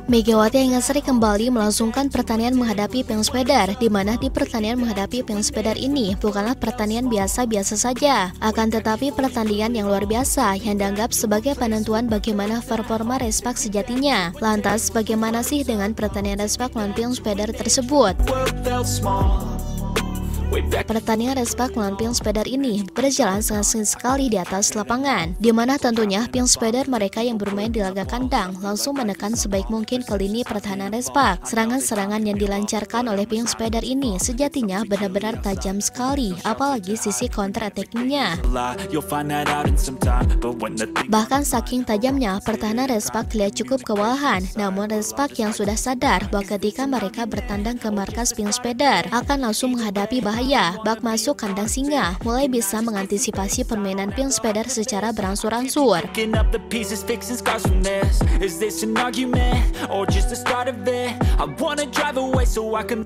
Megawati Aingersri kembali melangsungkan pertandingan menghadapi Pings Pedar, di mana di pertandingan menghadapi Pings Pedar ini bukanlah pertandingan biasa-biasa saja, akan tetapi pertandingan yang luar biasa yang dianggap sebagai penentuan bagaimana performa Respak sejatinya. Lantas, bagaimana sih dengan pertandingan Respak melawan Pings Pedar tersebut? Pertandingan Respak melawan Pings Pedar ini berjalan sangat sengit sekali di atas lapangan, di mana tentunya Pings Pedar mereka yang bermain di laga kandang langsung menekan sebaik mungkin ke lini pertahanan Respak. Serangan-serangan yang dilancarkan oleh Pings Pedar ini sejatinya benar-benar tajam sekali, apalagi sisi counter attack-nya. Bahkan saking tajamnya, pertahanan Respak terlihat cukup kewalahan, namun Respak yang sudah sadar bahwa ketika mereka bertandang ke markas Pings Pedar akan langsung menghadapi bahaya bak masuk kandang singa, mulai bisa mengantisipasi permainan Pings Pedar secara berangsur-angsur.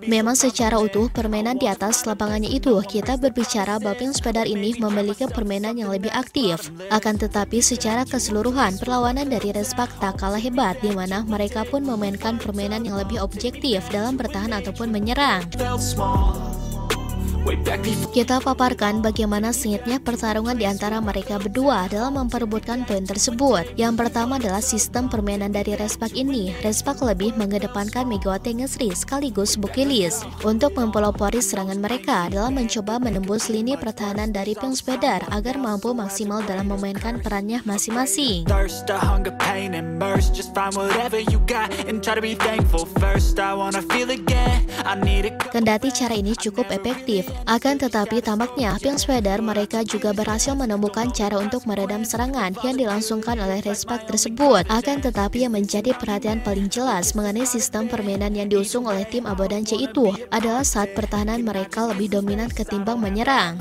Memang secara utuh permainan di atas lapangannya itu kita berbicara bahwa Pings Pedar ini memiliki permainan yang lebih aktif. Akan tetapi secara keseluruhan perlawanan dari Respak tak kalah hebat, di mana mereka pun memainkan permainan yang lebih objektif dalam bertahan ataupun menyerang. Kita paparkan bagaimana sengitnya pertarungan di antara mereka berdua dalam memperebutkan poin tersebut. Yang pertama adalah sistem permainan dari Respak ini. Respak lebih mengedepankan Megawati Aingersri sekaligus Bukilis untuk mempelopori serangan mereka dalam mencoba menembus lini pertahanan dari Pings Pedar agar mampu maksimal dalam memainkan perannya masing-masing. Kendati cara ini cukup efektif, akan tetapi tampaknya Pings Pedar mereka juga berhasil menemukan cara untuk meredam serangan yang dilangsungkan oleh Respak tersebut. Akan tetapi yang menjadi perhatian paling jelas mengenai sistem permainan yang diusung oleh tim Abadan C itu adalah saat pertahanan mereka lebih dominan ketimbang menyerang.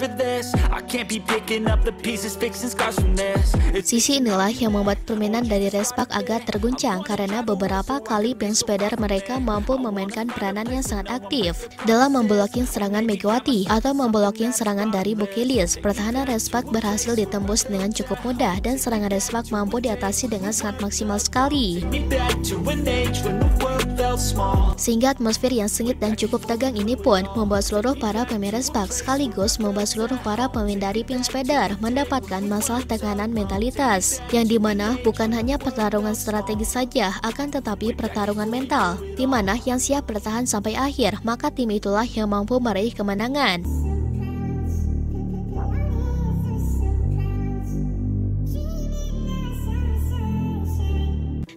Sisi inilah yang membuat permainan dari Respak agak terguncang karena beberapa kali Pings Pedar mereka mampu memainkan peranan yang sangat aktif dalam membloking serangan Megawati atau membloking serangan dari Bukilis. Pertahanan Respak berhasil ditembus dengan cukup mudah dan serangan Respak mampu diatasi dengan sangat maksimal sekali. Sehingga atmosfer yang sengit dan cukup tegang ini pun membuat seluruh para pemain Respak sekaligus membuat seluruh para pemain dari Pings Pedar mendapatkan masalah tekanan mentalitas, yang dimana bukan hanya pertarungan strategis saja, akan tetapi pertarungan mental, dimana yang siap bertahan sampai akhir, maka tim itulah yang mampu meraih kemenangan.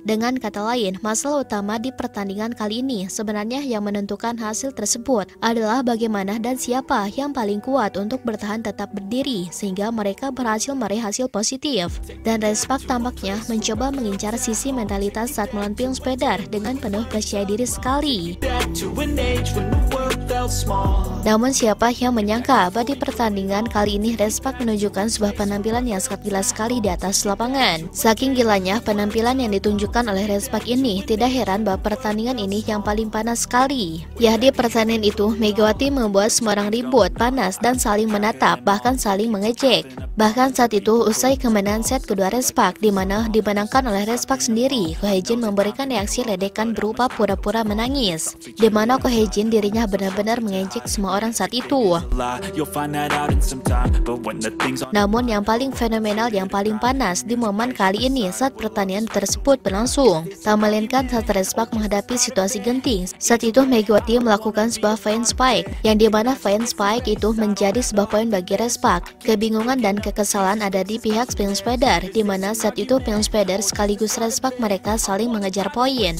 Dengan kata lain, masalah utama di pertandingan kali ini sebenarnya yang menentukan hasil tersebut adalah bagaimana dan siapa yang paling kuat untuk bertahan tetap berdiri sehingga mereka berhasil meraih hasil positif. Dan Respak tampaknya mencoba mengincar sisi mentalitas saat melawan Pings Pedar dengan penuh percaya diri sekali. Namun siapa yang menyangka bahwa di pertandingan kali ini Respak menunjukkan sebuah penampilan yang sangat gila sekali di atas lapangan. Saking gilanya penampilan yang ditunjukkan oleh Respak ini, tidak heran bahwa pertandingan ini yang paling panas sekali. Ya, di pertandingan itu Megawati membuat semua orang ribut, panas, dan saling menatap, bahkan saling mengejek. Bahkan saat itu usai kemenangan set kedua Respak, di mana dimenangkan oleh Respak sendiri, Ko Hye-jin memberikan reaksi ledekan berupa pura-pura menangis, di mana Ko Hye-jin dirinya benar-benar mengejek semua orang saat itu. Namun yang paling fenomenal, yang paling panas di momen kali ini saat pertandingan tersebut berlangsung, tak melainkan saat Respak menghadapi situasi genting. Saat itu Megawati melakukan sebuah fine spike, yang dimana fine spike itu menjadi sebuah poin bagi Respak. Kebingungan dan kekesalan ada di pihak Pings Pedar, di mana saat itu Pings Pedar sekaligus Respak mereka saling mengejar poin.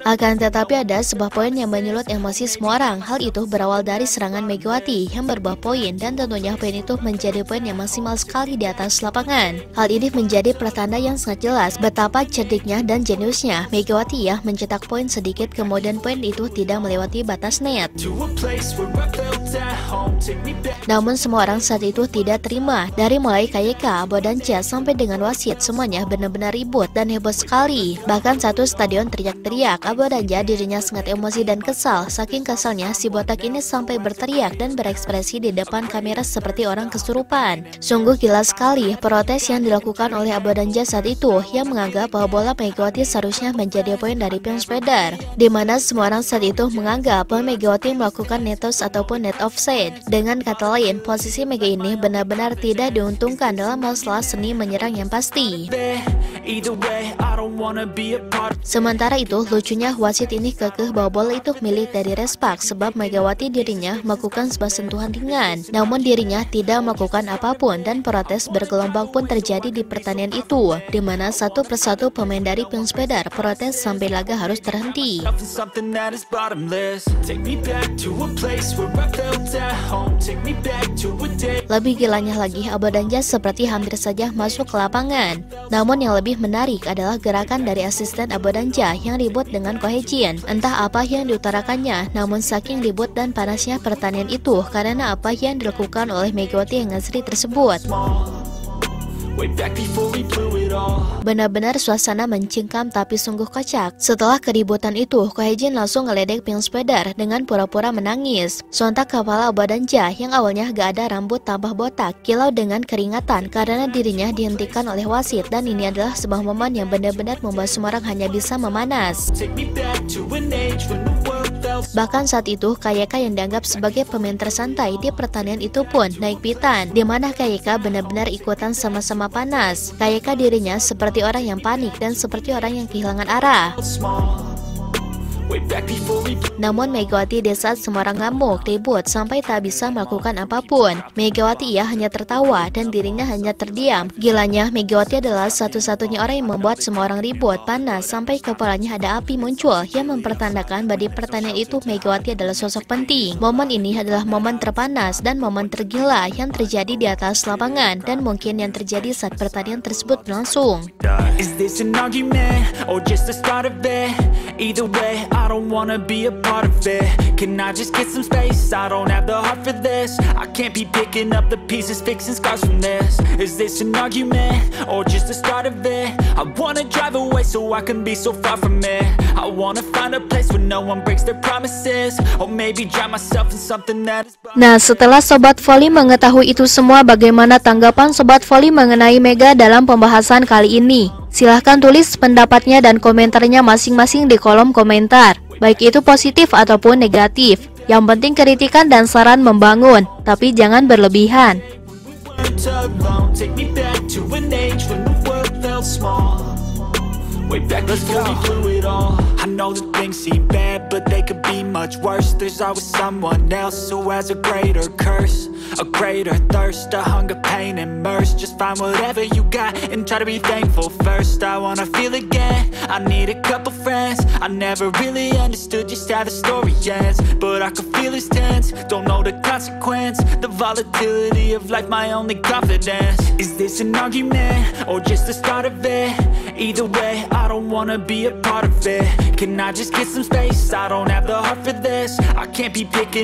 Akan tetapi ada sebuah poin yang menyulut emosi semua orang. Hal itu berawal dari serangan Megawati yang berbuah poin, dan tentunya poin itu menjadi poin yang maksimal sekali di atas lapangan. Hal ini menjadi pertanda yang sangat jelas betapa cerdiknya dan jeniusnya Megawati ya mencetak poin sedikit kemudian poin itu tidak melewati batas net. Namun Namun semua orang saat itu tidak terima. Dari mulai KYK, Abo dan Cia sampai dengan wasit, semuanya benar-benar ribut dan heboh sekali. Bahkan satu stadion teriak-teriak. Abo dan Cia dirinya sangat emosi dan kesal. Saking kesalnya, si botak ini sampai berteriak dan berekspresi di depan kamera seperti orang kesurupan. Sungguh gila sekali protes yang dilakukan oleh Abo dan Cia saat itu, yang menganggap bahwa bola Megawati seharusnya menjadi poin dari Pim Spider, di mana semua orang saat itu menganggap bahwa Megawati melakukan net toss ataupun net offside. Dengan kata lain, posisi Mega ini benar-benar tidak diuntungkan dalam masalah seni menyerang yang pasti. Sementara itu, lucunya wasit ini kekeh bahwa bola itu milik dari Respak sebab Megawati dirinya melakukan sebuah sentuhan ringan. Namun dirinya tidak melakukan apapun dan protes bergelombang pun terjadi di pertandingan itu, di mana satu persatu pemain dari Pim Spider protes sampai laga harus terhenti. Lebih gilanya lagi, Abo dan Cia seperti hampir saja masuk ke lapangan. Namun yang lebih menarik adalah gerakan dari asisten Abo dan Cia yang ribut dengan Ko Hye-jin. Entah apa yang diutarakannya, namun saking ribut dan panasnya pertandingan itu karena apa yang dilakukan oleh Megawati yang ngasri tersebut. Benar-benar suasana mencengkam tapi sungguh kocak. Setelah keributan itu, Ko Hye-jin langsung ngeledek Pim Spider dengan pura-pura menangis. Sontak kepala Abo dan Cia yang awalnya gak ada rambut tambah botak, kilau dengan keringatan karena dirinya dihentikan oleh wasit, dan ini adalah sebuah momen yang benar-benar membuat semua orang hanya bisa memanas. Bahkan saat itu, KYK yang dianggap sebagai pemain tersantai di pertandingan itu pun naik pitan, di mana KYK benar-benar ikutan sama-sama panas. KYK dirinya seperti orang yang panik dan seperti orang yang kehilangan arah. Namun Megawati di saat semua orang ngamuk, ribut, sampai tak bisa melakukan apapun, Megawati ia hanya tertawa dan dirinya hanya terdiam. Gilanya, Megawati adalah satu-satunya orang yang membuat semua orang ribut, panas, sampai kepalanya ada api muncul yang mempertandakan bahwa di pertandingan itu Megawati adalah sosok penting. Momen ini adalah momen terpanas dan momen tergila yang terjadi di atas lapangan dan mungkin yang terjadi saat pertandingan tersebut berlangsung. I don't wanna be a part of it. Can I just get some space? I don't have the heart for this. I can't be picking up the pieces, fixing scars from this. Is this an argument or just the start of it? I wanna drive away so I can be so far from it. I wanna find a place where no one breaks their promises, or maybe drown myself in something that is. Nah, setelah Sobat Voli mengetahui itu semua, bagaimana tanggapan Sobat Voli mengenai Mega dalam pembahasan kali ini? Silahkan tulis pendapatnya dan komentarnya masing-masing di kolom komentar, baik itu positif ataupun negatif. Yang penting kritikan dan saran membangun, tapi jangan berlebihan. Way back before we blew it all. I know that things seem bad, but they could be much worse. There's always someone else who has a greater curse, a greater thirst, a hunger, pain, and mercy. Just find whatever you got and try to be thankful first. I wanna feel again, I need a couple friends. I never really understood just how the story ends, but I can feel it's tense. Don't know the consequence, the volatility of life, my only confidence. Is this an argument or just the start of it? Either way, I don't wanna be a part of it. Can I just get some space? I don't have the heart for this. I can't be picking